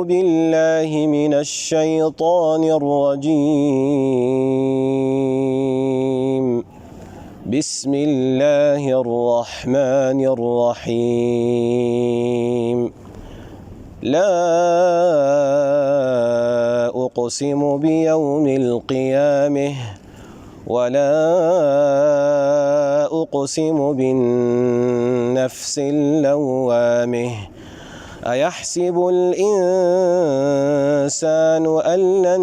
بالله من الشيطان الرجيم بسم الله الرحمن الرحيم لا أقسم بيوم القيامة ولا أقسم بالنفس اللوامة أيحسب الإنسان أن لن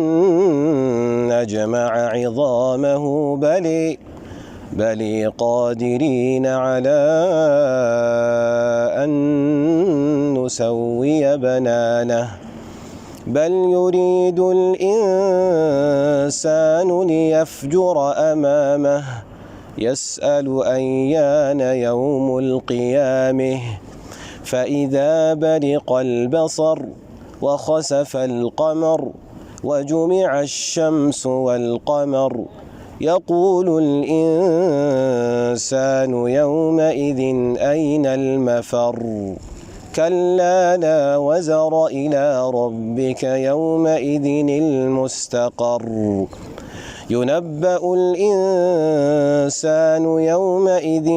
نجمع عظامه بل قادرين على أن نسوي بنانه بل يريد الإنسان ليفجر أمامه يسأل أيان يوم القيامة فإذا برق البصر وخسف القمر وجمع الشمس والقمر يقول الإنسان يومئذ أين المفر كلا لا وزر إلى ربك يومئذ المستقر ينبأ الإنسان يومئذ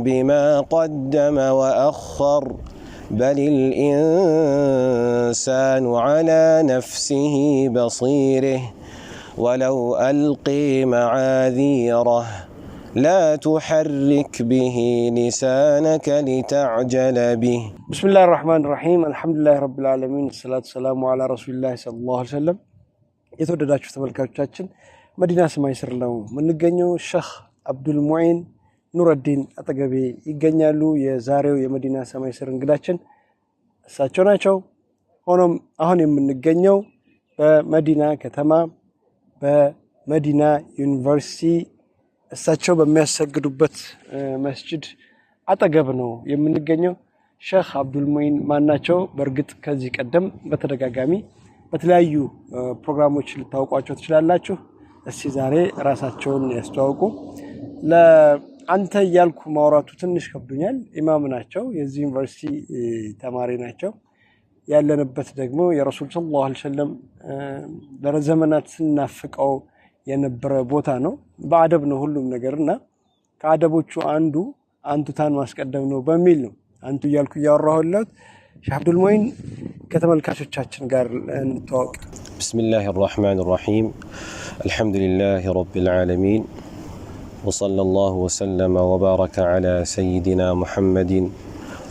بما قدم وأخر بل الإنسان على نفسه بصيره ولو ألقي معاذيره لا تحرك به لسانك لتعجل به بسم الله الرحمن الرحيم الحمد لله رب العالمين الصلاة والسلام على رسول الله صلى الله عليه وسلم የተወደዳችሁ ተመልካቾቻችን መዲና ሰማይ ስር ነው የምንገኘው ሼህ አብዱል ሙዒን ኑረዲን አጠገቤ ይገኛሉ የዛሬው የመዲና ሰማይ ስር እንግዳችን እሳቸው ናቸው ሆኖም አሁን የምንገኘው በመዲና ከተማ በመዲና ዩኒቨርሲቲ እሳቸው በሚያሰግዱበት መስጂድ አጠገብ ነው የምንገኘው ሼህ አብዱል ሙዒን ማናቸው በእርግጥ ከዚህ ቀደም በተደጋጋሚ በተለያዩ ፕሮግራሞች ልታውቋቸው ትችላላችሁ እስቲ ዛሬ ራሳቸውን ያስተዋውቁ ለአንተ ያልኩ ማውራቱ ትንሽ ከብዶኛል ኢማም ናቸው የዚህ ዩኒቨርሲቲ ተማሪ ናቸው ያለንበት ደግሞ የረሱል ሰለላሁ ዐለይሂ ወሰለም ለዘመናት ስናፍቀው የነበረ ቦታ ነው በአደብ ነው ሁሉም ነገርና ከአደቦቹ አንዱ አንቱታን ማስቀደም ነው በሚል ነው አንቱ ያልኩ ያወራሁለት ሼህ አብዱል ሙዒን ከተመልካቾቻችን ጋር እንተዋወቅ بسم الله الرحمن الرحيم الحمد لله رب العالمين وصلى الله وسلم وبارك على سيدنا محمد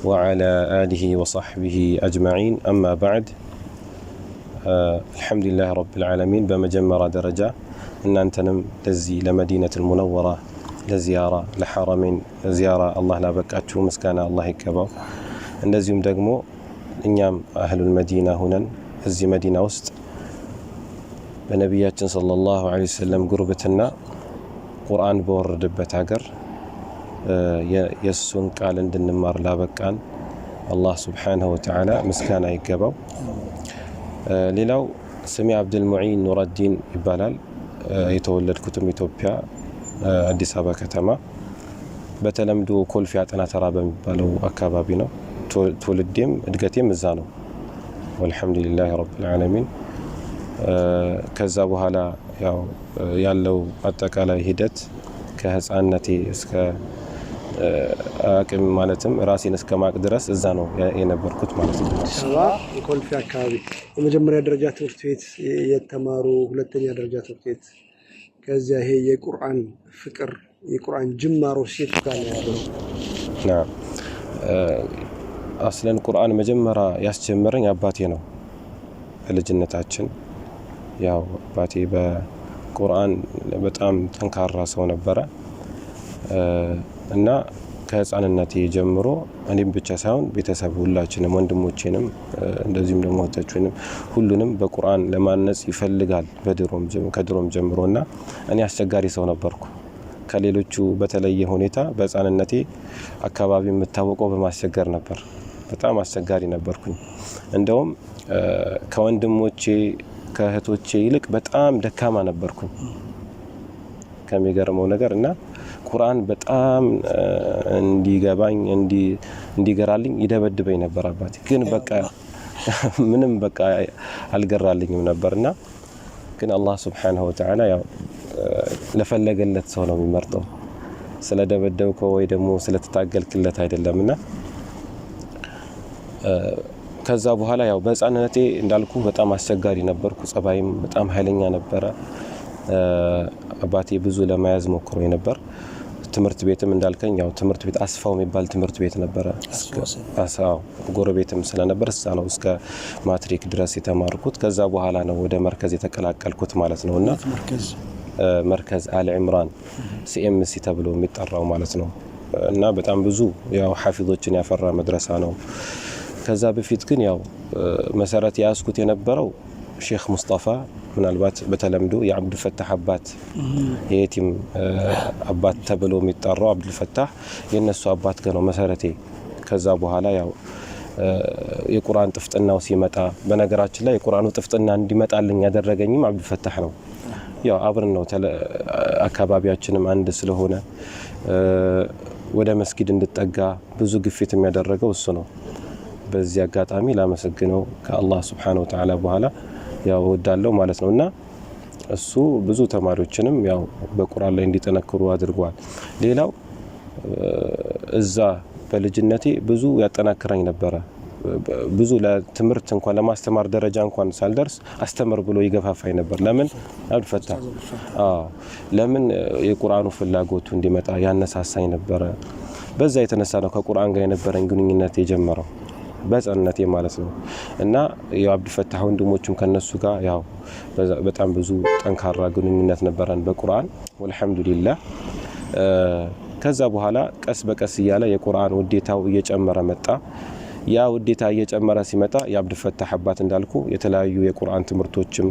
وعلى آله وصحبه أجمعين أما بعد الحمد لله رب العالمين بمجمرة درجة إن أنتنم تزي لمدينة المنورة لزيارة لحرمين زيارة الله لا بكاتشو مسكانا الله يكبر እንደዚሁም ደግሞ እኛም አህሉል መዲና ሆነን እዚህ መዲና ውስጥ በነብያችን ሰለላሁ ዐለይሂ ወሰለም ጉርብትና ቁርአን በወረደበት ሀገር የሱን ቃል እንድንማር ላበቃን አላህ Subhanahu Wa Ta'ala ምስጋና ይገባው ሌላው ስሜ አብዱል ሙዒን ኑረዲን ይባላል የተወለድኩትም ኢትዮጵያ አዲስ አበባ ከተማ በተለምዶ ኮልፌ አጠና ተራ በሚባለው አካባቢ ነው ትውልዴም እድገቴም እዛ ነው ወልሐምዱሊላህ ረብል ዓለሚን ከዛ በኋላ ያለው አጠቃላይ ሂደት ከህፃንነቴ እስከ አቅም ማለትም ራሴን እስከማቅ ድረስ እዛ ነው የነበርኩት ማለት ነው ኮልፌ አካባቢ የመጀመሪያ ደረጃ ትምህርት ቤት የተማሩ ሁለተኛ ደረጃ ትምህርት ቤት ከዚያ ይሄ የቁርአን ፍቅር የቁርአን ጅማሮ ሴት ጋር ያለው አስለን ቁርአን መጀመሪያ ያስጀመረኝ አባቴ ነው በልጅነታችን አባቴ በቁርአን በጣም ጠንካራ ሰው ነበረ እና ከህፃንነቴ ጀምሮ እኔም ብቻ ሳይሆን ቤተሰብ ሁላችንም ወንድሞቼንም እንደዚህም ደግሞ እህቶቼንም ሁሉንም በቁርአን ለማነጽ ይፈልጋል ከድሮም ጀምሮና እኔ አስቸጋሪ ሰው ነበርኩ ከሌሎቹ በተለየ ሁኔታ በህፃንነቴ አካባቢ የምታወቀው በማስቸገር ነበር በጣም አስቸጋሪ ነበርኩኝ እንደውም ከወንድሞቼ ከእህቶቼ ይልቅ በጣም ደካማ ነበርኩኝ ከሚገርመው ነገርና ቁርአን በጣም እንዲገባኝ እንዲገራልኝ ይደበድበኝ ነበር አባቴ ግን በቃ ምንም በቃ አልገራልኝም ነበርና ግን አላህ Subhanahu Wa Ta'ala ያው ለፈለገለት ሰው ነው የሚመርጠው ስለደበደብከው ወይ ደግሞ ስለተታገልክለት አይደለምና ከዛ በኋላ ያው በህፃንነቴ እንዳልኩ በጣም አስቸጋሪ ነበርኩ ጸባይም በጣም ኃይለኛ ነበረ አባቴ ብዙ ለማያዝ ሞክሮ ነበር ትምርት ቤትም እንዳልከኝ ያው ትምርት ቤት አስፋው የሚባል ትምርት ቤት ነበረ አስፋው ጎረቤትም ስለነበር እዛ ነው እስከ ማትሪክ ድረስ የተማርኩት ከዛ በኋላ ነው ወደ መርከዝ የተቀላቀልኩት ማለት ነውና መርከዝ አል ኢምራን ሲኤምሲ ተብሎ የሚጠራው ማለት ነው እና በጣም ብዙ ያው ሐፊዞችን ያፈራ መድረሳ ነው ከዛ በፊት ግን ያው መሰረት ያስኩት የነበረው ሼክ ሙስጣፋ ምናልባት በተለምዶ የአብዱል ፈታህ አባት የየቲም አባት ተብሎ የሚጠራው አብዱል ፈታህ የነሱ አባት ነው መሰረቴ ከዛ በኋላ ያው የቁርአን ጥፍጥናው ሲመጣ በነገራችን ላይ የቁርአኑ ጥፍጥና እንዲመጣልኝ ያደረገኝም አብዱል ፈታህ ነው ያው አብረን ነው አካባቢያችንም አንድ ስለሆነ ወደ መስጊድ እንድጠጋ ብዙ ግፊት የሚያደርገው እሱ ነው በዚህ አጋጣሚ ላመሰግነው ከአላህ Subhanahu Wa Ta'ala በኋላ ያው ወዳለው ማለት ነውና እሱ ብዙ ተማሪዎችንም ያው በቁርአን ላይ እንዲጠነክሩ አድርጓል ሌላው እዛ በልጅነቴ ብዙ ያጠናክረኝ ነበር ብዙ ለትምርት እንኳን ለማስተማር ደረጃ እንኳን ሳልደርስ አስተምር ብሎ ይገፋፋኝ ነበር ለምን አልፈታ ለምን የቁርአኑ ፍላጎቱ እንዲመጣ ያነሳሳኝ ነበር በዛ የተነሳ ነው ከቁርአን ጋር የነበረኝ ግንኙነት የጀመረው በጸነቴ ማለት ነው እና የአብዱል ፈታህ ወንድሞቹም ከነሱ ጋር ያው በጣም ብዙ ጠንካራ ግንኙነት ነበረን በቁርአን ወልሐምዱሊላህ ከዛ በኋላ ቀስ በቀስ ይያለ የቁርአን ውዴታው እየጨመረ መጣ ያ ውዴታ እየጨመረ ሲመጣ የአብዱል ፈታህ አባት እንዳልኩ የተለያዩ የቁርአን ትምህርቶችም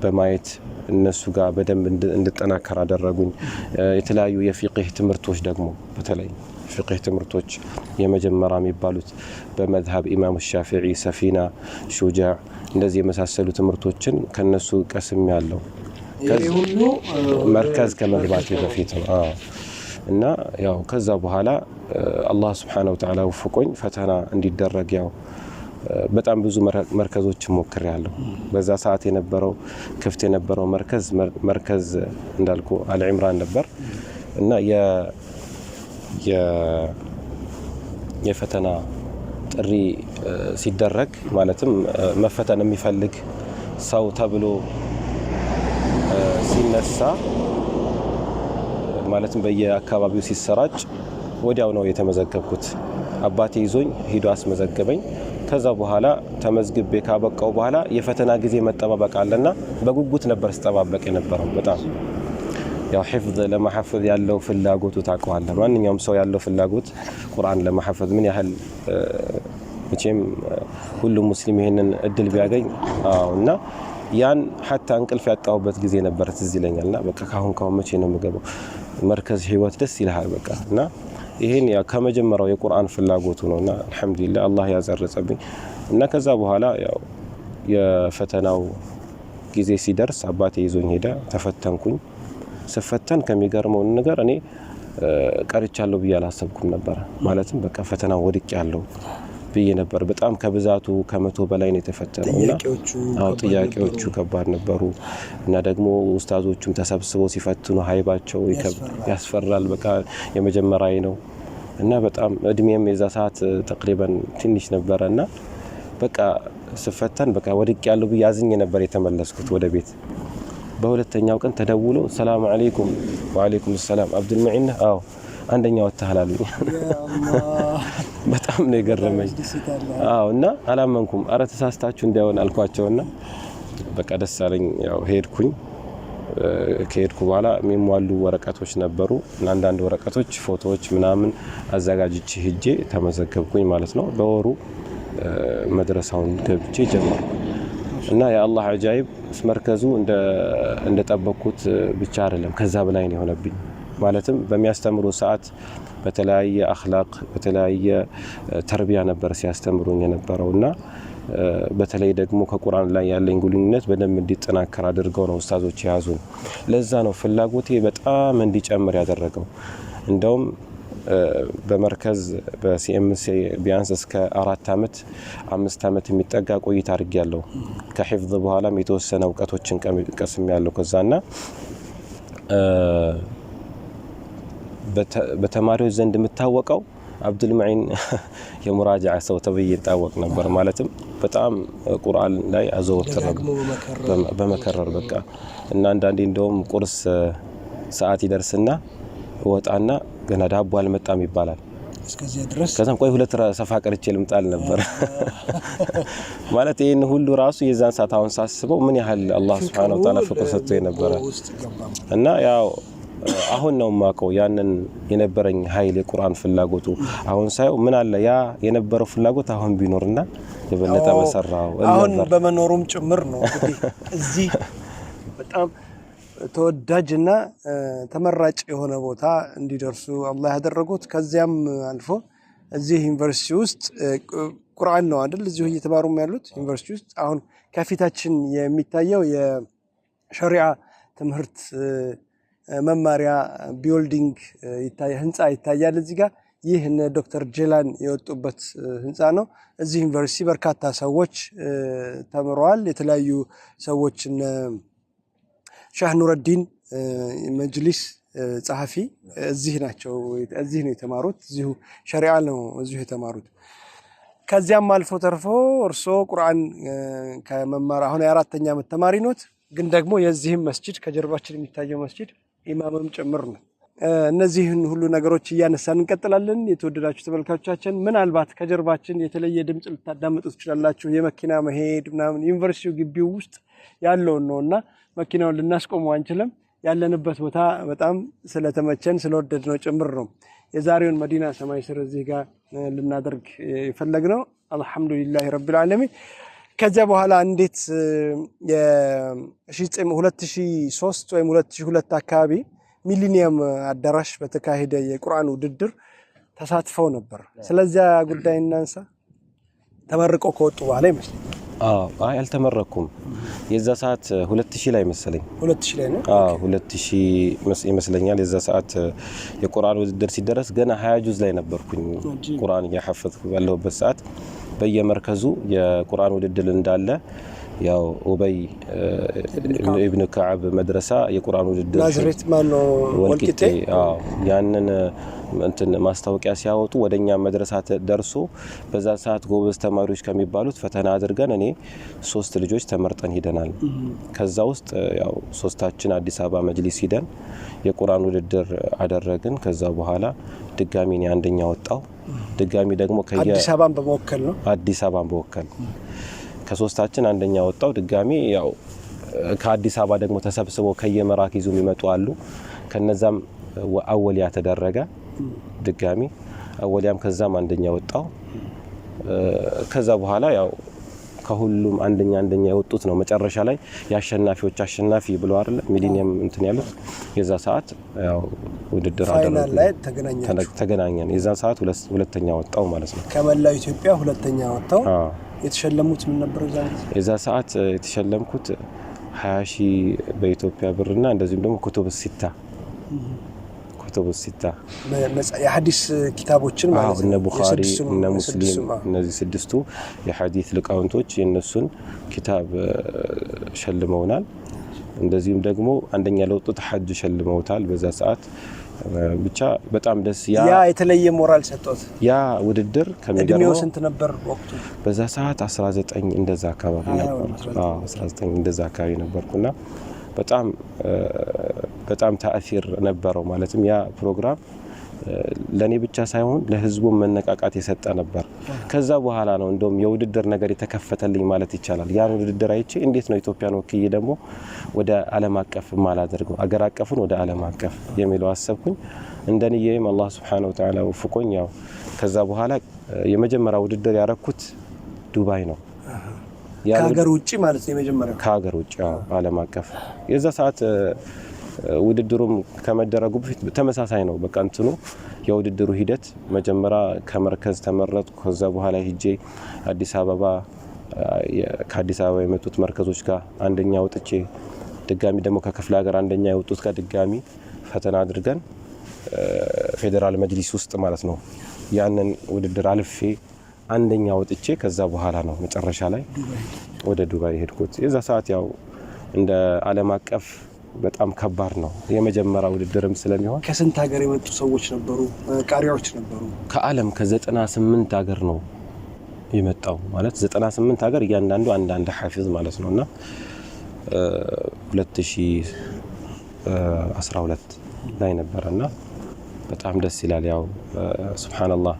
በማየት እነሱ ጋር በደንብ እንድጠናከር አደረጉኝ የተለያዩ የፊቅህ ትምህርቶች ደግሞ በተለይ ፊቅህ ትምህርቶች የመጀመሪያ የሚባሉት በመዝሀብ ኢማም ሻፊዒ ሰፊና ሹጃዕ እንደዚህ የመሳሰሉ ትምህርቶችን ከነሱ ቀስም ያለው መርከዝ ከመግባቴ በፊት እና ያው ከዛ በኋላ አላህ Subhanahu Wa Ta'ala ወፍቆኝ ፈተና እንዲደረግ ያው በጣም ብዙ መርከዞች ሞክሬያለሁ በዛ ሰዓት የነበረው ክፍት የነበረው መርከዝ እንዳልኩ አል ኢምራን ነበር እና የፈተና ጥሪ ሲደረግ ማለትም መፈተን የሚፈልግ ሰው ተብሎ ሲነሳ ማለትም በየአካባቢው ሲሰራጭ ወዲያው ነው የተመዘገብኩት አባቴ ይዞኝ ሄዶ አስመዘገበኝ ከዛ በኋላ ተመዝግቤ ካበቃው በኋላ የፈተና ጊዜ መጠባበቅ አለና በጉጉት ነበር ስጠባበቅ የነበረው በጣም ያው ሒፍዝ ለማሐፈዝ ያለው ፍላጎቱ ታውቀዋለህ ማንኛውም ሰው ያለው ፍላጎት ቁርአን ለማሐፈዝ ምን ያህል መቼም ሁሉም ሙስሊም ይሄንን እድል ቢያገኝ እና ያን حتى እንቅልፍ ያጣውበት ጊዜ ነበር ትዝ ይለኛልና በቃ ካሁን መቼ ነው የምገባው መርከዝ ህይወት ደስ ይልሃል በቃ እና ይሄን ያ ከመጀመሪያው የቁርአን ፍላጎቱ ነውና አልহামዱሊላህ አላህ ያዘረጸብኝ እና ከዛ በኋላ ያው የፈተናው ጊዜ ሲደርስ አባቴ ይዞኝ ሄደ ተፈተንኩኝ ስፈተን ከሚገርመው ነገር እኔ ቀርቻለሁ ብዬ አላሰብኩም ነበር ማለትም በቃ ፈተናው ወድቄያለሁ ብዬ ነበር በጣም ከብዛቱ ከመቶ በላይ ነው የተፈተነውና ጥያቄዎቹ ከባድ ነበሩ እና ደግሞ ኡስታዞቹም ተሰብስበው ሲፈትኑ ሃይባቸው ያስፈራል በቃ የመጀመሪያዬ ነው እና በጣም እድሜም የዛ ሰዓት ተቅሪበን ትንሽ ነበርና በቃ ስፈተን በቃ ወድቄያለሁ ብዬ አዝኜ ነበር የተመለስኩት ወደ ቤት በሁለተኛው ቀን ተደውሎ ሰላም አለይኩም ወአለይኩም ሰላም አብዱል ሙዒን አንደኛው ወጣላሉ በጣም ነው የገረመኝ እና አላመንኩም አረ ተሳስታችሁ እንዳይሆን አልኳቸውና በቃ ደስ አለኝ ያው ሄድኩኝ ከሄድኩ በኋላ የሚሟሉ ወረቀቶች ነበሩ አንዳንድ ወረቀቶች ፎቶዎች ምናምን አዘጋጅቼ ሄጄ ተመዘገብኩኝ ማለት ነው በወሩ መድረሳውን ገብቼ ጀመርኩ እና የአላህ አጃይብ መርከዙ እንደተጠበቁት ብቻ አይደለም ከዛ በላይ ነው የሆነብኝ ማለትም በሚያስተምሩ ሰዓት በተለያየ አኽላቅ በተለያየ ተርቢያ ነበር ሲያስተምሩኝ የነበረውና በተለይ ደግሞ ከቁርአን ላይ ያለኝ ግንኙነት በደንብ እንዲጠናከር አድርገው ነው ኡስታዞች ያዙን ለዛ ነው ፍላጎቴ በጣም እንዲጨምር ያደረገው እንደውም በመርከዝ በሲኤምሲ ቢያንስ እስከ 4 አመት 5 አመት የሚጠጋ ቆይታ አድርጌያለሁ። ከሂፍዝ በኋላም የተወሰነ እውቀቶችን ቀስሜያለሁ ከዛና በተማሪዎች ዘንድ የምታወቀው አብዱል ሙዒን የሙራጃዓ ሰው ተብዬ ይታወቅ ነበር። ማለትም በጣም ቁርአን ላይ አዘወትር በመከረር በቃ እና አንዳንዴ እንደውም ቁርስ ሰዓት ይደርስና ወጣና ገና ዳቦ አልመጣም ይባላል። እስከዚህ ድረስ ከዛም ቆይ ሁለት ሰፋ ቀርቼ ልምጣል ነበር ማለት ይሄን ሁሉ ራሱ የዛን ሰዓት አሁን ሳስበው ምን ያህል አላህ Subhanahu Wa Ta'ala ፍቅር ሰጥቶ የነበረ እና ያው አሁን ነው ማቀው ያንን የነበረኝ ኃይል የቁርአን ፍላጎቱ አሁን ሳይው ምን አለ ያ የነበረው ፍላጎት አሁን ቢኖርና የበለጠ በሰራው አሁን በመኖሩም ጭምር ነው እንግዲህ እዚህ በጣም ተወዳጅና ተመራጭ የሆነ ቦታ እንዲደርሱ አላህ ያደረጉት። ከዚያም አልፎ እዚህ ዩኒቨርሲቲ ውስጥ ቁርአን ነው አይደል እዚሁ እየተማሩም ያሉት ዩኒቨርሲቲ ውስጥ። አሁን ከፊታችን የሚታየው የሸሪዓ ትምህርት መማሪያ ቢልዲንግ ህንጻ ይታያል እዚህ ጋር። ይህ እነ ዶክተር ጀላን የወጡበት ህንጻ ነው። እዚህ ዩኒቨርሲቲ በርካታ ሰዎች ተምረዋል። የተለያዩ ሰዎች ሻህ ኑረዲን መጅሊስ ጸሐፊ እዚህ ናቸው። እዚህ ነው የተማሩት። እዚሁ ሸሪዓ ነው እዚሁ የተማሩት። ከዚያም አልፎ ተርፎ እርሶ ቁርአን ከመማር አሁን የ4ኛ ዓመት ተማሪ ኖት። ግን ደግሞ የዚህም መስጂድ ከጀርባችን የሚታየው መስጂድ ኢማምም ጭምር ነው። እነዚህን ሁሉ ነገሮች እያነሳን እንቀጥላለን። የተወደዳችሁ ተመልካቾቻችን ምናልባት ከጀርባችን የተለየ ድምጽ ልታዳምጡ ትችላላችሁ። የመኪና መሄድ ምናምን ዩኒቨርሲቲው ግቢው ውስጥ ያለውን ነውና መኪናውን ልናስቆመው አንችልም። ያለንበት ቦታ በጣም ስለተመቸን ስለወደድነው ጭምር ነው የዛሬውን መዲና ሰማይ ስር እዚህ ጋር ልናደርግ የፈለግነው። አልহামዱሊላህ ረብል ዓለሚን። ከዚያ በኋላ እንዴት የ2003 ወይም 2002 አካባቢ ሚሊኒየም አዳራሽ በተካሄደ የቁርአን ውድድር ተሳትፈው ነበር። ስለዚህ ጉዳይ እናንሳ። ተመርቀው ከወጡ በኋላ ይመስለኛል። አይ አልተመረኩም። የዛ ሰዓት 2000 ላይ መሰለኝ 2000 ላይ ነው። 2000 ይመስለኛል። የዛ ሰዓት የቁርአን ውድድር ሲደረስ ገና 20 ጁዝ ላይ ነበርኩኝ። ቁርአን እያሐፈዝኩ ባለሁበት ሰዓት በየመርከዙ የቁርአን ውድድር እንዳለ ያው ኡበይ ኢብኑ ከዓብ መድረሳ የቁርአን ውድድር ናዝሬት ማን ወልቂጤ ያንን እንትን ማስታወቂያ ሲያወጡ ወደኛ መድረሳ ደርሶ በዛ ሰዓት ጎበዝ ተማሪዎች ከሚባሉት ፈተና አድርገን እኔ 3 ልጆች ተመርጠን ሄደናል። ከዛ ውስጥ ያው 3ታችን አዲስ አበባ መጅሊስ ሄደን የቁርአን ውድድር አደረግን። ከዛ በኋላ ድጋሚ እኔ አንደኛ ወጣው። ድጋሚ ደግሞ አዲስ አበባን በመወከል ነው። አዲስ አበባን በመወከል ከ3ታችን አንደኛ ወጣው። ድጋሚ ያው ከአዲስ አበባ ደግሞ ተሰብስበው ከየመራኪዙ የሚመጡ አሉ። ከነዛም አወሊያ ተደረገ። ድጋሚ አወሊያም ከዛም አንደኛ ወጣው። ከዛ በኋላ ያው ከሁሉም አንደኛ የወጡት ነው መጨረሻ ላይ ያሸናፊዎች አሸናፊ ብለው አይደል ሚሊኒየም እንትን ያሉት። የዛ ሰዓት ያው ውድድር ፋይናል ላይ ተገናኘን። የዛ ሰዓት ሁለተኛ ወጣው ማለት ነው። ከመላው ኢትዮጵያ ሁለተኛ ወጣው። የተሸለሙት ምን ነበር? የዛ ሰዓት የተሸለምኩት 20,000 በኢትዮጵያ ብርና እንደዚሁም ደግሞ ኩቱብ ሲታ የሐዲስ ኪታቦችን ማለት ነው። እነ ቡኻሪ እነ ሙስሊም እነዚህ 6ቱ የሐዲስ ሊቃውንቶች የነሱን ኪታብ ሸልመውናል። እንደዚሁም ደግሞ አንደኛ ለወጡት ሐጅ ሸልመውታል። በዛ ሰዓት ብቻ በጣም ደስ ያ የተለየ ሞራል ሰጥቶት ያ ውድድር ከሚገርመው ስንት ነበር ወቅቱ? በዛ ሰዓት 19 እንደዛ አካባቢ ነበር። 19 እንደዛ አካባቢ ነበርኩና በጣም ተአሲር ነበረው። ማለትም ያ ፕሮግራም ለኔ ብቻ ሳይሆን ለህዝቡ መነቃቃት የሰጠ ነበር። ከዛ በኋላ ነው እንደውም የውድድር ነገር የተከፈተልኝ ማለት ይቻላል። ያን ውድድር አይቼ እንዴት ነው ኢትዮጵያን ወክዬ ደግሞ ወደ ዓለም አቀፍ ማላደርገው አገር አቀፉን ወደ ዓለም አቀፍ የሚለው አሰብኩኝ። እንደነየም አላህ Subhanahu Wa Ta'ala ወፍቆኝ ያው ከዛ በኋላ የመጀመሪያ ውድድር ያረኩት ዱባይ ነው። ከሀገር ውጪ ማለት ነው የመጀመሪያው ከሀገር ውጪ ዓለም አቀፍ። የዛ ሰዓት ውድድሩም ከመደረጉ በፊት ተመሳሳይ ነው። በቃ እንትኑ የውድድሩ ሂደት መጀመሪያ ከመርከዝ ተመረጥኩ። ከዛ በኋላ ሂጄ አዲስ አበባ ከአዲስ አበባ የመጡት መርከዞች ጋር አንደኛ ወጥቼ ድጋሚ ደግሞ ከክፍለ ሀገር አንደኛ የወጡት ጋር ድጋሚ ፈተና አድርገን ፌዴራል መጅሊስ ውስጥ ማለት ነው ያንን ውድድር አልፌ አንደኛ ወጥቼ ከዛ በኋላ ነው መጨረሻ ላይ ወደ ዱባይ ሄድኩት። የዛ ሰዓት ያው እንደ ዓለም አቀፍ በጣም ከባድ ነው የመጀመሪያ ውድድርም ስለሚሆን። ከስንት ሀገር የመጡ ሰዎች ነበሩ? ቃሪያዎች ነበሩ? ከዓለም ከ98 ሀገር ነው የመጣው ማለት 98 ሀገር እያንዳንዱ አንዳንድ ሐፊዝ ማለት ነውና 2012 ላይ ነበርና በጣም ደስ ይላል። ያው ሱብሃንአላህ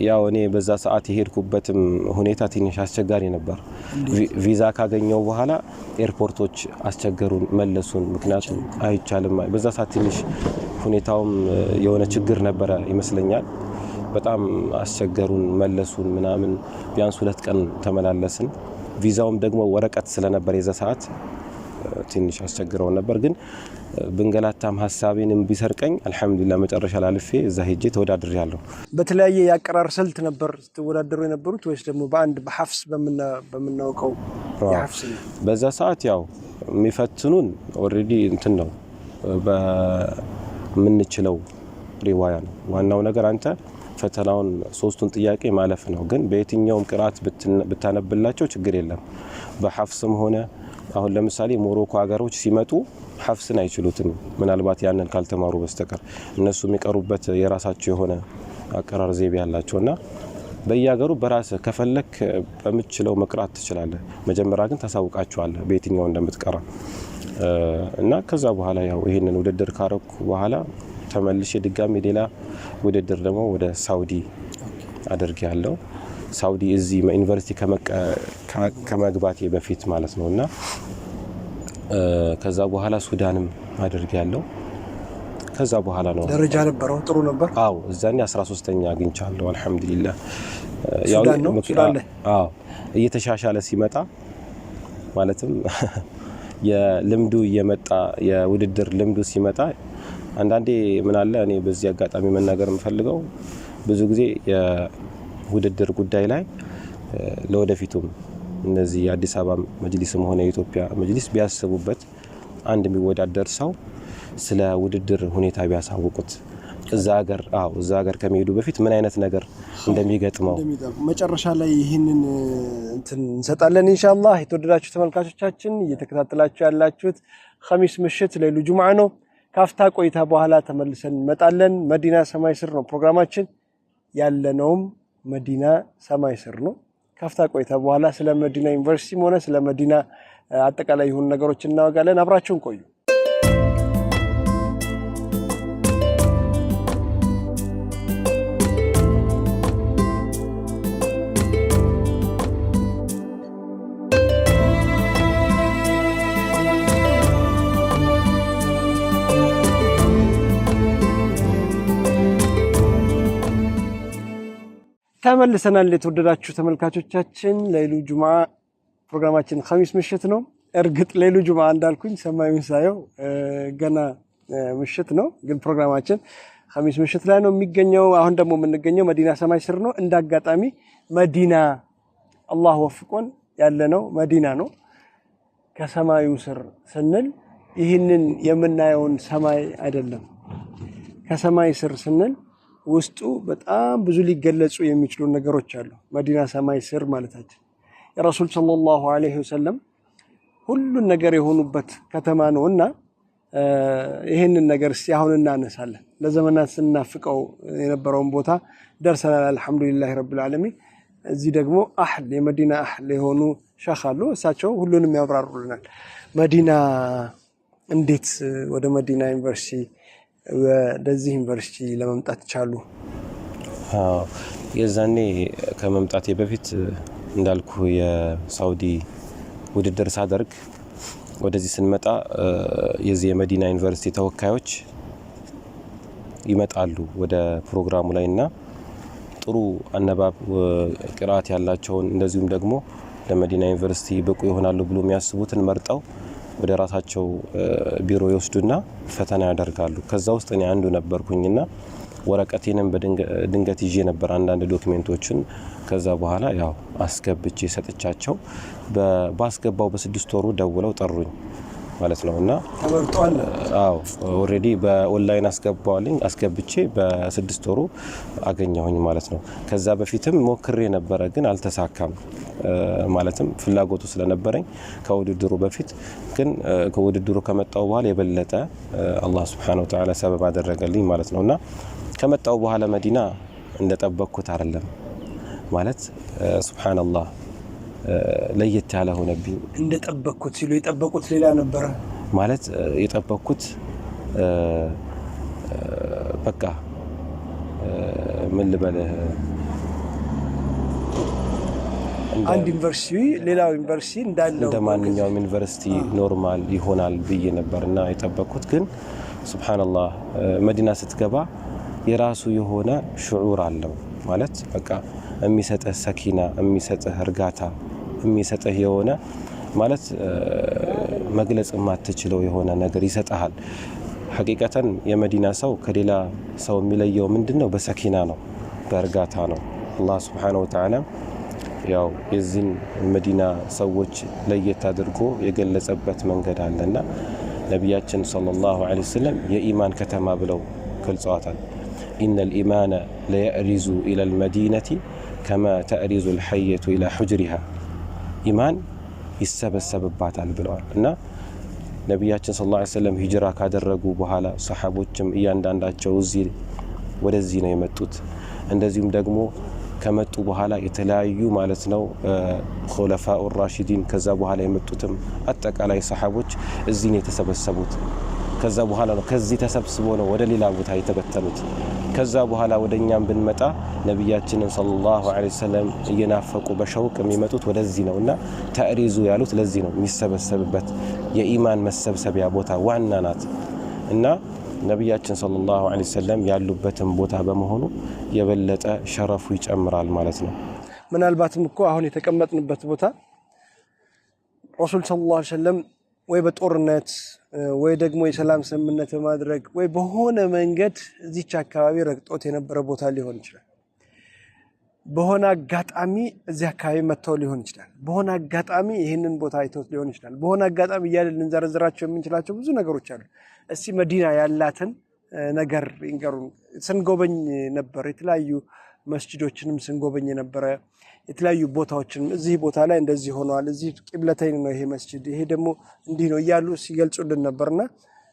ያው እኔ በዛ ሰዓት የሄድኩበትም ሁኔታ ትንሽ አስቸጋሪ ነበር። ቪዛ ካገኘው በኋላ ኤርፖርቶች አስቸገሩን መለሱን። ምክንያቱም አይቻልም በዛ ሰዓት ትንሽ ሁኔታውም የሆነ ችግር ነበረ ይመስለኛል። በጣም አስቸገሩን መለሱን ምናምን ቢያንስ 2 ቀን ተመላለስን። ቪዛውም ደግሞ ወረቀት ስለነበር የዛ ሰዓት ትንሽ አስቸግረው ነበር። ግን ብንገላታም ሐሳቤንም ቢሰርቀኝ አልহামዱሊላህ መጨረሻ ላልፌ እዛ ሄጄ ተወዳድሬያለሁ። በተለያየ ያቀራር ስልት ነበር ተወዳድረው የነበሩት ወይስ ደግሞ በአንድ በሐፍስ በመናውቀው የሐፍስ ነው? በዛ ሰዓት ያው የሚፈትኑን ኦሬዲ እንትን ነው በምንችለው ሪዋያ ነው። ዋናው ነገር አንተ ፈተናውን 3ቱን ጥያቄ ማለፍ ነው። ግን በየትኛውም ቅራት ብታነብላቸው ችግር የለም። በሐፍስም ሆነ አሁን ለምሳሌ ሞሮኮ ሀገሮች ሲመጡ ሐፍስን አይችሉትም ምናልባት ያንን ካልተማሩ በስተቀር እነሱ የሚቀሩበት የራሳቸው የሆነ አቀራር ዘይቤ ያላቸውና በየሀገሩ በራስ ከፈለክ በምትችለው መቅራት ትችላለህ። መጀመሪያ ግን ታሳውቃቸዋለህ በየትኛው እንደምትቀራ እና ከዛ በኋላ ያው ይሄንን ውድድር ካረኩ በኋላ ተመልሼ ድጋሚ ሌላ ውድድር ደግሞ ወደ ሳውዲ አድርጌያለሁ። ሳውዲ እዚህ ዩኒቨርሲቲ ከመግባቴ በፊት ማለት ነውና ከዛ በኋላ ሱዳንም አድርጌያለሁ። ከዛ በኋላ ነው ደረጃ ነበረው ጥሩ ነበር። አዎ እዛኔ 13ኛ አግኝቻለሁ አልহামዱሊላህ። ሱዳን ነው ሱዳን። አዎ እየተሻሻለ ሲመጣ ማለትም የልምዱ እየመጣ የውድድር ልምዱ ሲመጣ አንዳንዴ ምን አለ እኔ በዚህ አጋጣሚ መናገር የምፈልገው ብዙ ጊዜ የውድድር ጉዳይ ላይ ለወደፊቱም እነዚህ የአዲስ አበባ መጅሊስም ሆነ የኢትዮጵያ መጅሊስ ቢያስቡበት አንድ የሚወዳደር ሰው ስለ ውድድር ሁኔታ ቢያሳውቁት እዛ ሀገር ከመሄዱ በፊት ምን አይነት ነገር እንደሚገጥመው መጨረሻ ላይ ይሄንን እንትን እንሰጣለን ኢንሻአላህ። የተወደዳችሁ ተመልካቾቻችን እየተከታተላችሁ ያላችሁት ኸሚስ ምሽት ለይሉ ጁምዓ ነው። ካፍታ ቆይታ በኋላ ተመልሰን እንመጣለን። መዲና ሰማይ ስር ነው ፕሮግራማችን ያለነውም መዲና ሰማይ ስር ነው። ካፍታ ቆይታ በኋላ ስለ መዲና ዩኒቨርሲቲም ሆነ ስለ መዲና አጠቃላይ የሆኑ ነገሮች እናወጋለን። አብራችሁን ቆዩ። ተመልሰናል። የተወደዳችሁ ተመልካቾቻችን ለይሉ ጁምዓ ፕሮግራማችን ኸሚስ ምሽት ነው። እርግጥ ለይሉ ጁምዓ እንዳልኩኝ ሰማዩን ሳየው ገና ምሽት ነው፣ ግን ፕሮግራማችን ኸሚስ ምሽት ላይ ነው የሚገኘው። አሁን ደግሞ የምንገኘው መዲና ሰማይ ስር ነው። እንዳጋጣሚ መዲና አላህ ወፍቆን ያለነው መዲና ነው። ከሰማዩ ስር ስንል ይህንን የምናየውን ሰማይ አይደለም። ከሰማይ ስር ስንል ውስጡ በጣም ብዙ ሊገለጹ የሚችሉ ነገሮች አሉ። መዲና ሰማይ ስር ማለታችን የረሱል ሰለላሁ ዐለይሂ ወሰለም ሁሉን ነገር የሆኑበት ከተማ ነውና ይሄንን ነገር እስቲ አሁን እናነሳለን። ለዘመናት ስናፍቀው የነበረውን ቦታ ደርሰናል አልহামዱሊላህ ረብል ዓለሚን። እዚህ ደግሞ አህል የመዲና አህል የሆኑ ሸኽ አሉ። እሳቸው ሁሉንም ያብራሩልናል። መዲና እንዴት ወደ መዲና ዩኒቨርሲቲ ወደዚህ ዩኒቨርሲቲ ለመምጣት ቻሉ? የዛኔ ከመምጣቴ በፊት እንዳልኩ የሳውዲ ውድድር ሳደርግ ወደዚህ ስንመጣ የዚህ የመዲና ዩኒቨርሲቲ ተወካዮች ይመጣሉ ወደ ፕሮግራሙ ላይና ጥሩ አነባብ ቅራት ያላቸውን እንደዚሁም ደግሞ ለመዲና ዩኒቨርሲቲ ብቁ ይሆናሉ ብሎ የሚያስቡትን መርጠው ወደ ራሳቸው ቢሮ ይወስዱና ፈተና ያደርጋሉ። ከዛ ውስጥ እኔ አንዱ ነበርኩኝና ወረቀቴንም በድንገት ይዤ ነበር አንዳንድ ዶክመንቶችን። ከዛ በኋላ ያው አስገብቼ ሰጥቻቸው ባስገባው በ6 ወሩ ደውለው ጠሩኝ። ማለት ነውና ተመርጧል። አዎ ኦሬዲ በኦንላይን አስገብቼ በ6 ወሩ አገኘሁኝ ማለት ነው። ከዛ በፊትም ሞክሬ ነበረ ግን አልተሳካም። ማለትም ፍላጎቱ ስለነበረኝ ከውድድሩ በፊት ግን ከውድድሩ ከመጣው በኋላ የበለጠ አላህ Subhanahu Wa Ta'ala ሰበብ አደረገልኝ ማለት ነውና ከመጣው በኋላ መዲና እንደጠበቅኩት አይደለም ማለት ሱብሃንአላህ ለየት ያለ ሆነብኝ። እንደጠበቅኩት ሲሉ የጠበቁት ሌላ ነበር ማለት የጠበቅኩት በቃ ምን ልበልህ አንድ ዩኒቨርሲቲ ሌላው ዩኒቨርሲቲ እንዳለው እንደማንኛውም ዩኒቨርሲቲ ኖርማል ይሆናል ብዬ ነበርና የጠበቅኩት ግን ሱብሃንአላህ መዲና ስትገባ የራሱ የሆነ ሽዑር አለው ማለት በቃ የሚሰጥህ ሰኪና የሚሰጥህ እርጋታ የሚሰጥህ የሆነ ማለት መግለጽ የማትችለው የሆነ ነገር ይሰጣል። ሐቂቀተን የመዲና ሰው ከሌላ ሰው የሚለየው ምንድነው? በሰኪና ነው፣ በእርጋታ ነው። አላህ Subhanahu Wa Ta'ala ያው የዚህን መዲና ሰዎች ለየት አድርጎ የገለጸበት መንገድ አለና ነብያችን ሰለላሁ ዐለይሂ ወሰለም የኢማን ከተማ ብለው ገልጸዋታል። ኢነል ኢማነ ለየሪዙ ኢለል መዲነቲ ከማ ተሪዙ الحية إلى حجرها ኢማን ይሰበሰብባታል ብለዋል እና ነብያችን ሰለላሁ ዐለይሂ ወሰለም ሂጅራ ካደረጉ በኋላ ሰሃቦችም እያንዳንዳቸው ወደዚህ ነው የመጡት። እንደዚሁም ደግሞ ከመጡ በኋላ የተለያዩ ማለት ነው ኹለፋኡ ራሺዲን ከዛ በኋላ የመጡትም አጠቃላይ ሰሃቦች እዚህ ነው የተሰበሰቡት። ከዛ በኋላ ነው ከዚህ ተሰብስቦ ነው ወደ ሌላ ቦታ የተበተኑት። ከዛ በኋላ ወደኛም ብንመጣ ነብያችንን ሰለላሁ ዐለይሂ ወሰለም እየናፈቁ በሸውቅ የሚመጡት ወደዚህ ነውና ተዕሪዙ ያሉት ለዚህ ነው የሚሰበሰብበት የኢማን መሰብሰቢያ ቦታ ዋና ናት እና ነብያችን ሰለላሁ ዐለይሂ ወሰለም ያሉበትን ቦታ በመሆኑ የበለጠ ሸረፉ ይጨምራል ማለት ነው። ምናልባትም እኮ አሁን የተቀመጥንበት ቦታ ረሱል ሰለላሁ ዐለይሂ ወሰለም ወይ በጦርነት ወይ ደግሞ የሰላም ስምምነት በማድረግ ወይ በሆነ መንገድ እዚች አካባቢ ረግጦት የነበረ ቦታ ሊሆን ይችላል። በሆነ አጋጣሚ እዚህ አካባቢ መተው ሊሆን ይችላል። በሆነ አጋጣሚ ይሄንን ቦታ አይተውት ሊሆን ይችላል። በሆነ አጋጣሚ እያልን ልንዘረዝራቸው የምንችላቸው ብዙ ነገሮች አሉ። እስቲ መዲና ያላትን ነገር ይንገሩን። ስንጎበኝ ነበር የተለያዩ መስጂዶችንም ስንጎበኝ ነበር። የተለያዩ ቦታዎችንም እዚህ ቦታ ላይ እንደዚህ ሆኗል፣ እዚህ ቂብለተይን ነው ይሄ መስጂድ፣ ይሄ ደግሞ እንዲህ ነው እያሉ ሲገልጹልን ነበርና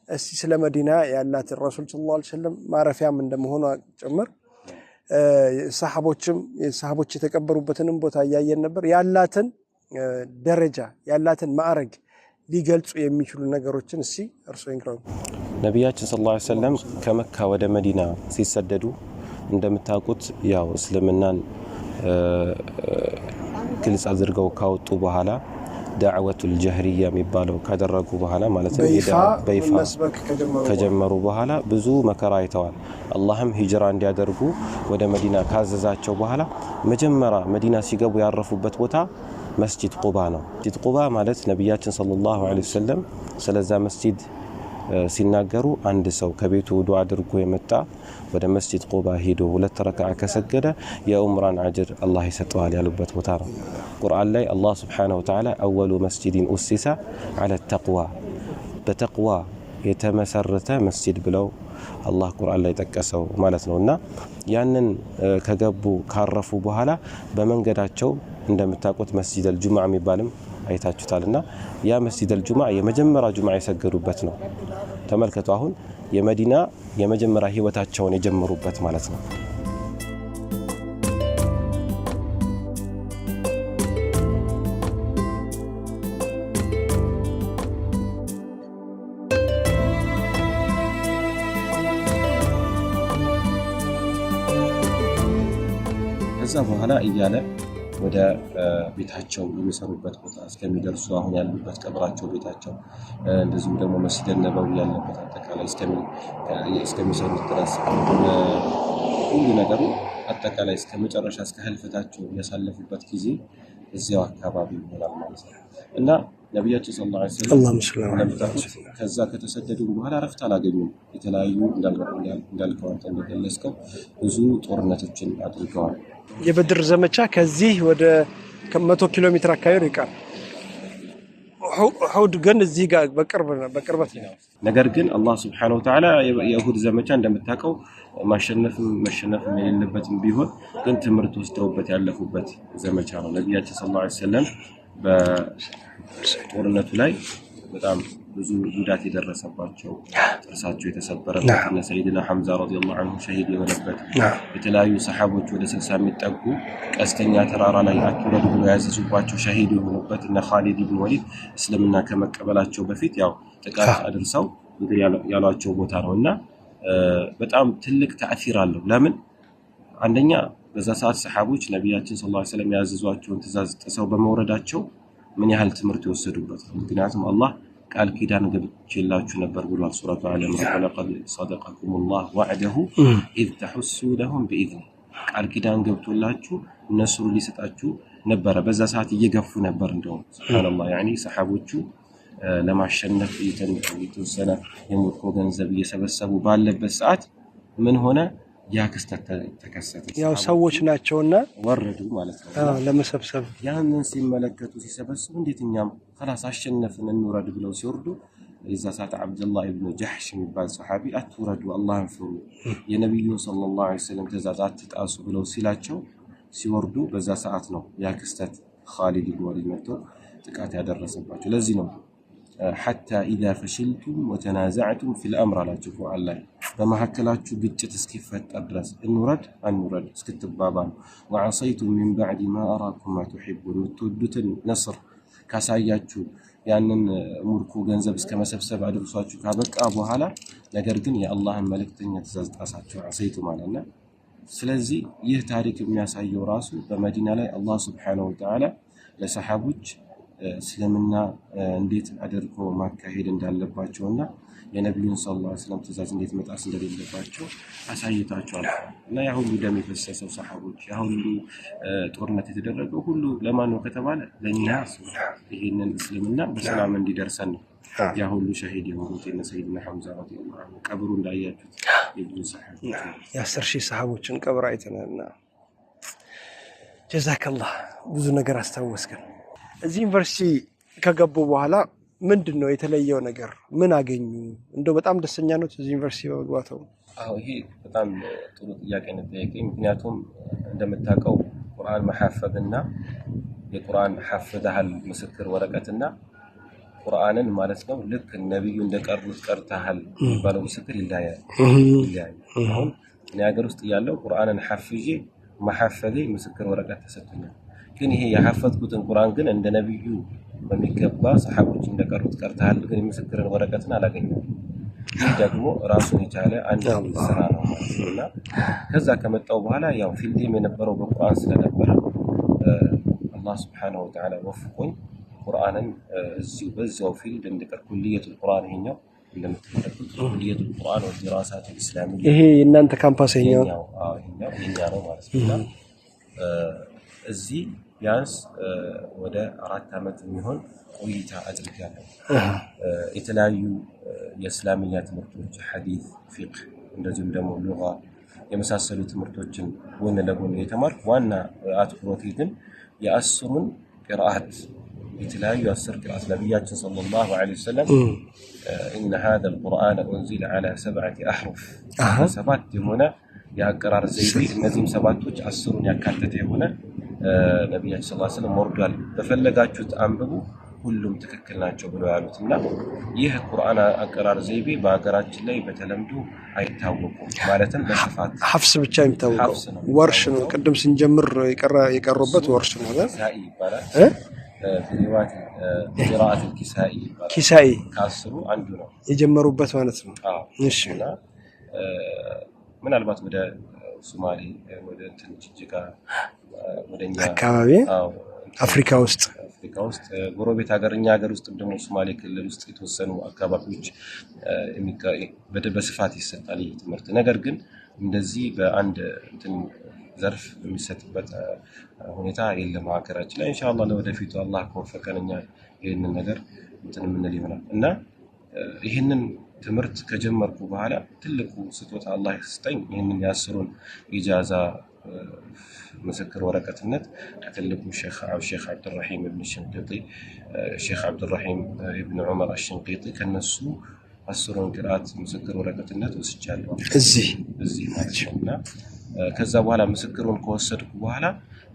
እስቲ ስለ መዲና ያላትን ረሱል ሰለላሁ ዐለይሂ ወሰለም ማረፊያም እንደመሆኗ ጭምር ሰሃቦች የተቀበሩበትንም ቦታ ያያየን ነበር። ያላትን ደረጃ ያላትን ማዕረግ ሊገልጹ የሚችሉ ነገሮችን እስቲ እርሶ ይንገሩ። ነብያችን ሰለላሁ ዐለይሂ ወሰለም ከመካ ወደ መዲና ሲሰደዱ እንደምታውቁት ያው እስልምናን ግልጽ አድርገው ካወጡ በኋላ ዳዕወቱል ጀህሪያ የሚባለው ካደረጉ በኋላ ማለት ነው በይፋ ከጀመሩ በኋላ ብዙ መከራ አይተዋል። አላህም ሂጅራ እንዲያደርጉ ወደ መዲና ካዘዛቸው በኋላ መጀመሪያ መዲና ሲገቡ ያረፉበት ቦታ መስጂድ ቁባ ነው። መስጂድ ቁባ ማለት ነብያችን ሰለላሁ ዐለይሂ ወሰለም ስለዛ መስጂድ ሲናገሩ አንድ ሰው ከቤቱ ዱዓ አድርጎ የመጣ ወደ መስጂድ ቁባ ሄዶ 2 ረካዓ ከሰገደ የኡምራን አጅር አላህ ይሰጠዋል ያሉበት ቦታ ነው። ቁርአን ላይ አላህ Subhanahu Wa Ta'ala አወሉ መስጂድን ኡሲሳ ዐለ ተቅዋ በተቅዋ የተመሰረተ መስጂድ ብለው አላህ ቁርአን ላይ ጠቀሰው ማለት ነውና ያንን ከገቡ ካረፉ በኋላ በመንገዳቸው እንደምታውቁት መስጂድ አልጁምዓ የሚባልም አይታችሁታልና ያ መስጂድ አልጁምዓ የመጀመሪያ ጁምዓ የሰገዱበት ነው። ተመልከቱ አሁን የመዲና የመጀመሪያ ህይወታቸውን የጀመሩበት ማለት ነው። ከዛ በኋላ እያለ ወደ ቤታቸው የሚሰሩበት ቦታ እስከሚደርሱ አሁን ያሉበት ቀብራቸው ቤታቸው እንደዚሁም ደግሞ መስጂድ ነበዊ ያለበት አጠቃላይ እስከሚሰሩት ድረስ ሁሉ ነገሩ አጠቃላይ እስከመጨረሻ እስከ ህልፈታቸው ያሳለፉበት ጊዜ እዚያው አካባቢ ይሆናል ማለት ነው እና ነብያችን ሰለላሁ ዐለይሂ ወሰለም ከዛ ከተሰደዱ በኋላ ረፍት አላገኙም። የተለያዩ እንዳልከው አንተ እንደገለጽከው ብዙ ጦርነቶችን አድርገዋል። የበድር ዘመቻ ከዚህ ወደ 100 ኪሎ ሜትር አካባቢ ይርቃል። ሑድ ግን እዚህ ጋር በቅርበት ነው። ነገር ግን አላህ Subhanahu Wa Ta'ala የኡሁድ ዘመቻ እንደምታውቀው ማሸነፍም መሸነፍም የሌለበትም ቢሆን ግን ትምህርት ወስደውበት ያለፉበት ዘመቻ ነው። ነብያችን ሰለላሁ ዐለይሂ ወሰለም በጦርነቱ ላይ በጣም ብዙ ጉዳት የደረሰባቸው ጥርሳቸው የተሰበረበት እና ሰይድና ሐምዛ ረዲየላሁ ዐንሁ ሸሂድ የሆነበት የተለያዩ ሰሃቦች ወደ 60 የሚጠጉ ቀስተኛ ተራራ ላይ አትውረዱ ብለው ያዘዙባቸው ሸሂድ የሆኑበት እና ኻሊድ ኢብኑ ወሊድ እስልምና ከመቀበላቸው በፊት ያው ጥቃት አድርሰው እንግዲህ ያሏቸው ቦታ ነውና በጣም ትልቅ ተአሲር አለው። ለምን አንደኛ በዛ ሰዓት ሰሃቦች ነብያችን ሰለላሁ ዐለይሂ ወሰለም ያዘዟቸውን ትእዛዝ ጥሰው በመውረዳቸው ምን ያህል ትምህርት የወሰዱበት ነው። ምክንያቱም አላህ ቃል ኪዳን ገብቼላችሁ ነበር ብሏል ሱረቱ አለ ኢምራን ለቀድ ሰደቀኩሙላህ ወዐደሁ ኢዝ ተሑሱነሁም ቢኢዝኒ ቃል ኪዳን ገብቶላችሁ ነስሩ ሊሰጣችሁ ነበር። በዛ ሰዓት እየገፉ ነበር እንደው ሱብሃንአላህ ያኒ ሰሃቦቹ ለማሸነፍ የተወሰነ የሙርኮ ገንዘብ እየሰበሰቡ ባለበት ሰዓት ምን ሆነ ያ ክስተት ተከሰተ። ያው ሰዎች ናቸውና ወረዱ ማለት ነው ለመሰብሰብ ያንን ሲመለከቱ ሲሰበስቡ እንዴትኛም خلاص አሸነፍን እንውረድ ብለው ሲወርዱ የዛ ሰዓት አብዱላህ ኢብኑ ጀህሽ የሚባል ሰሃቢ አትውረዱ አላህን ፍሩ የነብዩን ሰለላሁ ዐለይሂ ወሰለም ትእዛዝ አትጣሱ ብለው ሲላቸው ሲወርዱ በዛ ሰዓት ነው ያ ክስተት ኻሊድ ኢብኑ ወሊድ መጥቶ ጥቃት ያደረሰባቸው። ለዚህ ነው حتى إذا فشلتم وتنازعتم في الأمر على جفو الله فمحكلاችሁ ግጭት እስኪፈጠር ድረስ እንውረድ እስክትባባሉ وعصيتم من بعد ما أراكم ما تحبون የምትወዱትን ነስር ካሳያችሁ ያንን ሙርኩ ገንዘብ እስከመሰብሰብ አድርሷችሁ ካበቃ በኋላ ነገር ግን የአላህን መልእክተኛ ትእዛዝ ጣሳችሁ عصيتم ማለትና ስለዚህ ይህ ታሪክ የሚያሳየው ራሱ በመዲና ላይ አላህ Subhanahu Wa Ta'ala ለሰሃቦች እስልምና እንዴት አድርጎ ማካሄድ እንዳለባቸውና የነብዩን ሰለላሁ ዐለይሂ ወሰለም ትእዛዝ እንዴት መጣስ እንደሌለባቸው አሳይቷቸዋል። እና ያ ሁሉ ደም የፈሰሰው ሰሃቦች ያ ሁሉ ጦርነት የተደረገው ሁሉ ለማን ነው ከተባለ ለኛ ይሄንን እስልምና በሰላም እንዲደርሰን ነው። ያ ሁሉ ሸሂድ የሆኑት የነ ሰይድና ሐምዛ ረዲየላሁ ዐንሁ ቀብሩ እንዳያችሁት የብዙ ሰሃቦች የ10,000 ሰሃቦችን ቀብር አይተናልና ጀዛከላህ ብዙ ነገር አስታወስከን። እዚህ ዩኒቨርሲቲ ከገቡ በኋላ ምንድነው የተለየው ነገር? ምን አገኙ? እንደው በጣም ደስተኛ ነው እዚህ ዩኒቨርሲቲ በመግባታው? ይሄ በጣም ጥሩ ጥያቄ ነው ጠየቀኝ። ምክንያቱም እንደምታውቀው ቁርአን መሐፈዝና የቁርአን ሐፍዘሃል ምስክር ወረቀትና ቁርአንን ማለት ነው ልክ ነብዩ እንደቀሩት ቀርተሃል ባለው ምስክር ይለያያል። አሁን እኔ ሀገር ውስጥ ያለው ቁርአንን ሐፍዤ መሐፈዜ ምስክር ወረቀት ተሰጥቶኛል። ግን ይሄ የሐፈዝኩትን ቁርአን ግን እንደ ነብዩ በሚገባ ሰሃቦች እንደቀሩት ቀርተሃል ግን ምስክርን ወረቀትን አላገኘሁም። ይህ ደግሞ ራሱን የቻለ አንድ ስራ ነው ማለትና ከዛ ከመጣው በኋላ ያው ፊልዴም የነበረው በቁርአን ስለነበረ አላህ Subhanahu Wa Ta'ala ወፍቆኝ ቁርአንን እዚሁ በዛው ፊልድ እንደቀር ኩልየቱል ቁርአን ይሄኛው እንደምትመለከቱት ኩልየቱል ቁርአን ወድራሳት እስላሚያ ይሄ የእናንተ ካምፓስ ይሄኛው የኛ ነው ማለት ነው። እዚህ ቢያንስ ወደ 4 አመት የሚሆን ቆይታ አድርጋለሁ። የተለያዩ የእስላሚያ ትምህርቶች ሐዲስ፣ ፊቅህ እንደዚሁም ደግሞ ሉጋ የመሳሰሉ ትምህርቶችን ጎን ለጎን የተማርኩ ዋና አትኩሮቴ ግን የአስሩን ቅራአት የተለያዩ 10 ቅራአት ነብያችን ሰለላሁ ዐለይሂ ወሰለም إن هذا القرآن أنزل على 7 أحرف 7 የሆነ የአቀራር ዘይቤ እነዚህም ሰባቶች 10ን ያካተተ የሆነ ነብያችን ሰለላሁ ዐለይሂ ወሰለም ወርዷል በፈለጋችሁት አንብቡ ሁሉም ትክክል ናቸው ብለው ያሉትና ይህ ቁርአን አቀራር ዘይቤ በአገራችን ላይ በተለምዶ አይታወቁም። ማለትም በስፋት ሐፍስ ብቻ የሚታወቀው ወርሽ ነው። ቅድም ስንጀምር የቀረበት ወርሽ ነው ኪሳኢ ይባላል። ሪዋት ቂራአት ኪሳኢ ይባላል። ኪሳኢ ከአስሩ አንዱ ነው የጀመሩበት ማለት ነው። እሺ ምናልባት ወደ ሶማሌ ወደ ጅጅጋ ወደኛ አካባቢ አፍሪካ ውስጥ ጎረቤት ሀገርኛ ሀገር ውስጥ ደግሞ ሶማሌ ክልል ውስጥ የተወሰኑ አካባቢዎች በስፋት ይሰጣል ይህ ትምህርት። ነገር ግን እንደዚህ በአንድ ዘርፍ የሚሰጥበት ሁኔታ የለም ሀገራችን ላይ። ኢንሻአላህ ለወደፊቱ አላህ ከወፈቀንኛ ይሄንን ነገር ምን ይሆናል እና ይሄንን ትምህርት ከጀመርኩ በኋላ ትልቁ ስጦታ አላህ ይስጠኝ ይሄንን ያስሩን ኢጃዛ ምስክር ወረቀትነት ከትልቁ ሼክ አብዱራሂም ኢብኑ ሽንቂጢ ሼክ አብዱራሂም ኢብኑ ዑመር አሽንቂጢ ከነሱ 10 ቅራት ምስክር ወረቀትነት ወስጃለሁ እዚህ ማለት ነውና ከዛ በኋላ ምስክሩን ከወሰድኩ በኋላ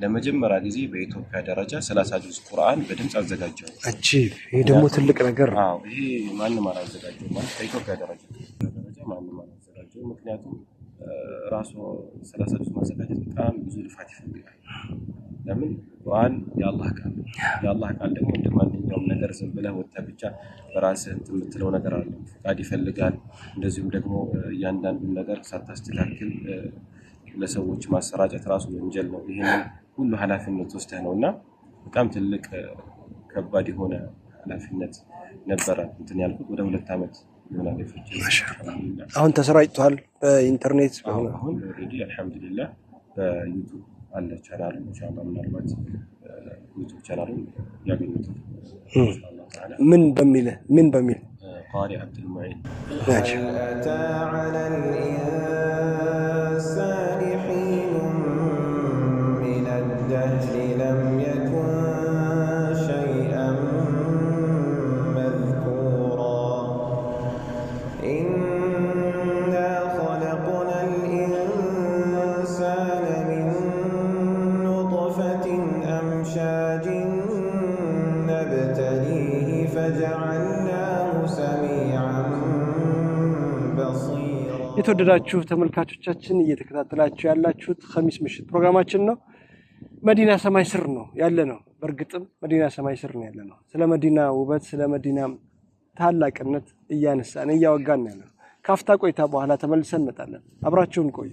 ለመጀመሪያ ጊዜ በኢትዮጵያ ደረጃ 30 ጁዝ ቁርአን በድምጽ አዘጋጀው። ይሄ ደግሞ ትልቅ ነገር ነው። ይሄ ማንንም አላዘጋጀው ማለት በኢትዮጵያ ደረጃ ማንንም አላዘጋጀው። ምክንያቱም ራሱ 30 ጁዝ ማዘጋጀት በጣም ብዙ ልፋት ይፈልጋል። ለምን ቁርአን የአላህ ቃል ደግሞ እንደማንኛውም ነገር ዝም ብለህ ወጥተህ ብቻ በራስህ የምትለው ነገር አለ። ፍቃድ ይፈልጋል። እንደዚሁም ደግሞ እያንዳንዱን ነገር ሳታስተካክል ለሰዎች ማሰራጨት ራሱ ወንጀል ነው። ይሄንን ሁሉ ኃላፊነት ወስደህ ነውና በጣም ትልቅ ከባድ የሆነ ኃላፊነት ነበረ እንትን ያልኩት ወደ 2 ዓመት ይሆናል የፈጀ። አሁን ተሰራጭቷል በኢንተርኔት አሁን ኦሬዲ አልহামዱሊላህ በዩቲዩብ አለ ቻናሉ ኢንሻአላህ ምናልባት ዩቲዩብ ቻናሉ ያገኙት ኢንሻአላህ ተዓላ ምን በሚል ቃሪ አብዱል ሙዒን የተወደዳችሁ ተመልካቾቻችን እየተከታተላችሁ ያላችሁት ኸሚስ ምሽት ፕሮግራማችን ነው። መዲና ሰማይ ስር ነው ያለነው። በእርግጥም መዲና ሰማይ ስር ነው ያለነው። ስለ መዲና ውበት፣ ስለ መዲና ታላቅነት እያነሳን እያወጋን ያለነው። ካፍታ ቆይታ በኋላ ተመልሰን እንመጣለን። አብራችሁን ቆዩ።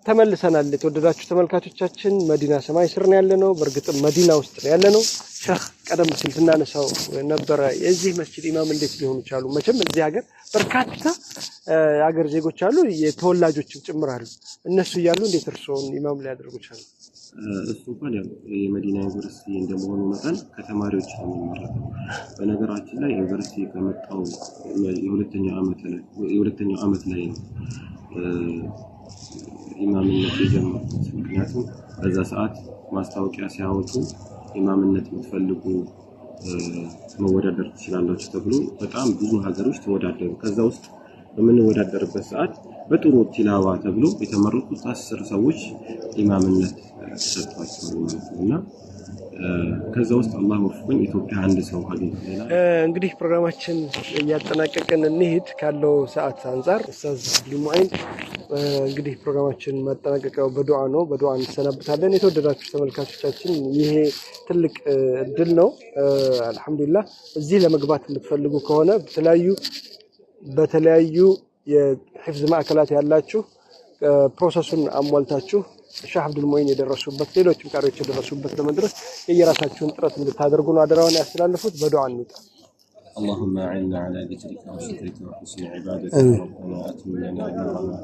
ተመልሰናል። የተወደዳችሁ ተመልካቾቻችን መዲና ሰማይ ስር ነው ያለነው። በእርግጥም መዲና ውስጥ ነው ያለነው። ሼህ ቀደም ሲል ስናነሳው ነበረ የዚህ መስጂድ ኢማም እንዴት ሊሆኑ ይችላሉ? መቼም እዚህ ሀገር በርካታ ሀገር ዜጎች አሉ፣ የተወላጆችም ጭምር አሉ። እነሱ እያሉ እንዴት እርስዎን ኢማም ሊያደርጉ ይችላሉ? እሱ እንኳን ያው የመዲና ዩኒቨርሲቲ እንደመሆኑ መጠን ከተማሪዎች ነው የሚመረጠው። በነገራችን ላይ ዩኒቨርሲቲ ከመጣው የሁለተኛው ዓመት ላይ ነው ኢማምነት የጀመሩት። ምክንያቱም በዛ ሰዓት ማስታወቂያ ሲያወጡ ኢማምነት የምትፈልጉ መወዳደር ትችላላችሁ ተብሎ በጣም ብዙ ሀገሮች ተወዳደሩ። ከዛ ውስጥ በምንወዳደርበት ሰዓት በጥሩ ቲላዋ ተብሎ የተመረጡት 10 ሰዎች ኢማምነት ተሰጥቷቸዋል ማለት ነውና ከዛ ውስጥ አላህ ወፍቆኝ ኢትዮጵያ አንድ ሰው አግኝተናል። እንግዲህ ፕሮግራማችን እያጠናቀቀን እንሂድ ካለው ሰዓት አንፃር ኡስታዝ አብዱል ሙዒን እንግዲህ ፕሮግራማችን ማጠናቀቂያው በዱዓ ነው። በዱዓ እንሰናበታለን። የተወደዳችሁ ተመልካቾቻችን ይሄ ትልቅ እድል ነው። አልহামዱሊላህ እዚህ ለመግባት የምትፈልጉ ከሆነ በተለያዩ የሂፍዝ ማዕከላት ያላችሁ ፕሮሰሱን አሟልታችሁ ሼህ አብዱል ሙዒን የደረሱበት ሌሎችም ቃሪዎች የደረሱበት ለመድረስ የየራሳችሁን ጥረት እንድታደርጉ ነው አደራውን ያስተላልፉት። በዱዓ እንውጣ። اللهم أعنا على ذكرك وشكرك وحسن عبادتك ربنا أتمنا نورنا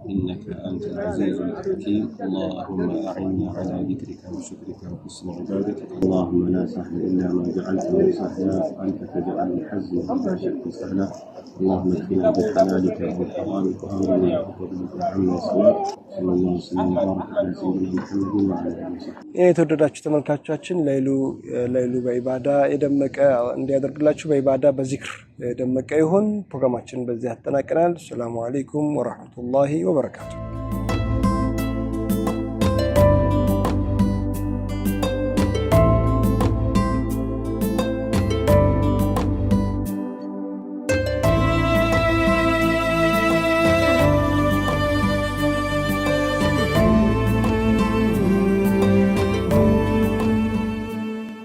إنك أنت العزيز الحكيم اللهم أعنا على ذكرك وشكرك وحسن عبادتك اللهم لا سهل إلا ما جعلته سهلا وأنت تجعل الحزن إذا شئت سهلا اللهم اكفنا بحلالك وبحرامك وأمرنا بفضلك عما سواك صلى الله وسلم وبارك على سيدنا محمد وعلى آله وصحبه. የተወደዳችሁ ተመልካቾቻችን ሌሉ በኢባዳ የደመቀ እንዲያደርግላችሁ በኢባዳ በዚክር የደመቀ ይሁን። ፕሮግራማችን በዚህ አጠናቀናል። ሰላም አለይኩም ወራህመቱላሂ ወበረካቱ።